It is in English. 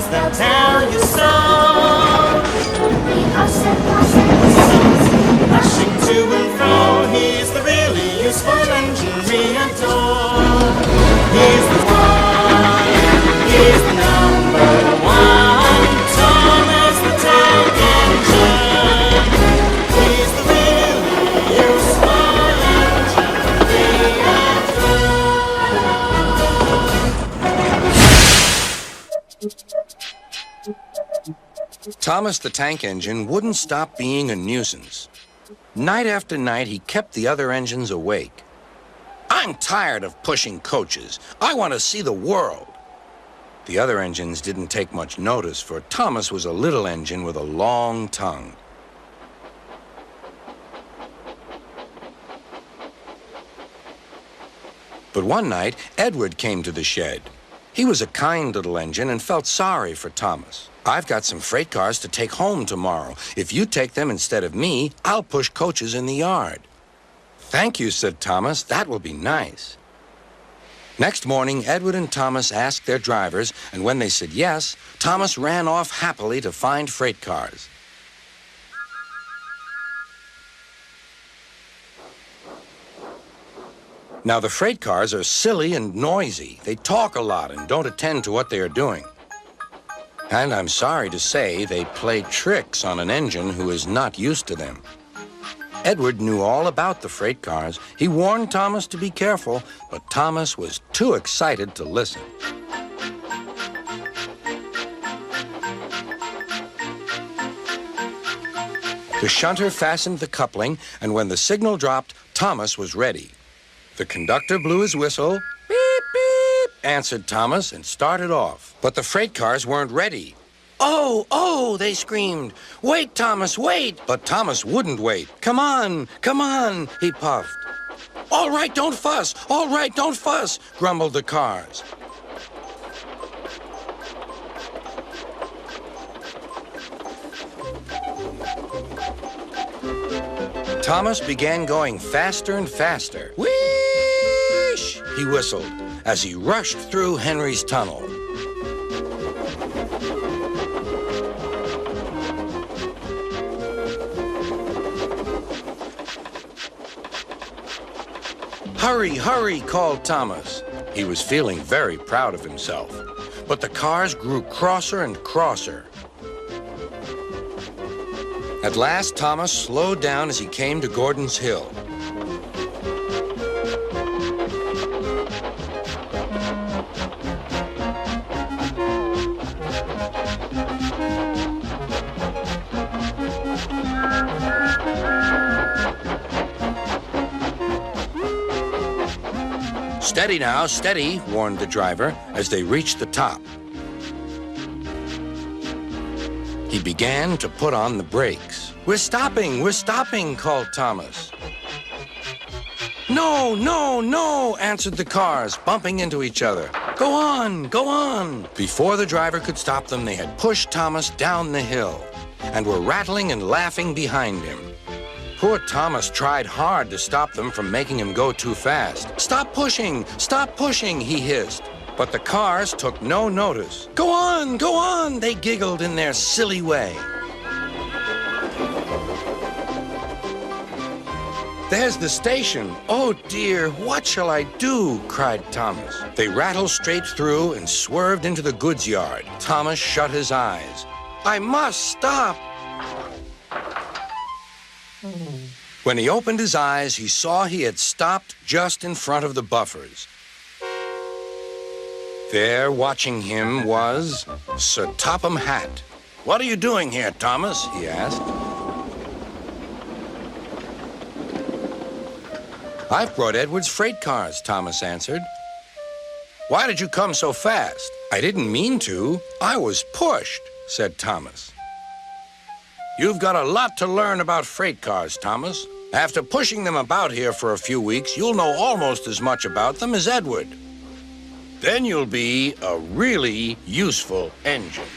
they'll tell you so. Rushing to and fro, he's the really useful engine we adore. He's the one, he's the number one. Thomas the Tank Engine. He's the really useful engine we adore. Thomas the Tank Engine wouldn't stop being a nuisance. Night after night, he kept the other engines awake. "I'm tired of pushing coaches. I want to see the world." The other engines didn't take much notice, for Thomas was a little engine with a long tongue. But one night, Edward came to the shed. He was a kind little engine and felt sorry for Thomas. "I've got some freight cars to take home tomorrow. If you take them instead of me, I'll push coaches in the yard." "Thank you," said Thomas. "That will be nice." Next morning, Edward and Thomas asked their drivers, and when they said yes, Thomas ran off happily to find freight cars. Now, the freight cars are silly and noisy. They talk a lot and don't attend to what they are doing. And I'm sorry to say, they play tricks on an engine who is not used to them. Edward knew all about the freight cars. He warned Thomas to be careful, but Thomas was too excited to listen. The shunter fastened the coupling, and when the signal dropped, Thomas was ready. The conductor blew his whistle. "Beep, beep," answered Thomas, and started off. But the freight cars weren't ready. "Oh, oh," they screamed. "Wait, Thomas, wait!" But Thomas wouldn't wait. Come on, he puffed. "All right, don't fuss. All right, don't fuss," grumbled the cars. Thomas began going faster and faster. "Whoosh!" he whistled as he rushed through Henry's tunnel. "Hurry, hurry," called Thomas. He was feeling very proud of himself. But the cars grew crosser and crosser. At last, Thomas slowed down as he came to Gordon's Hill. "Steady now, steady," warned the driver as they reached the top. He began to put on the brakes. We're stopping," called Thomas. "No, no, no," answered the cars, bumping into each other. Go on." Before the driver could stop them, they had pushed Thomas down the hill and were rattling and laughing behind him. Poor Thomas tried hard to stop them from making him go too fast. Stop pushing, he hissed. But the cars took no notice. Go on, they giggled in their silly way. "There's the station. Oh dear, what shall I do?" cried Thomas. They rattled straight through and swerved into the goods yard. Thomas shut his eyes. "I must stop." When he opened his eyes, he saw he had stopped just in front of the buffers. There, watching him, was Sir Topham Hatt. "What are you doing here, Thomas?" he asked. "I've brought Edward's freight cars," Thomas answered. "Why did you come so fast?" "I didn't mean to. I was pushed," said Thomas. "You've got a lot to learn about freight cars, Thomas. After pushing them about here for a few weeks, you'll know almost as much about them as Edward. Then you'll be a really useful engine."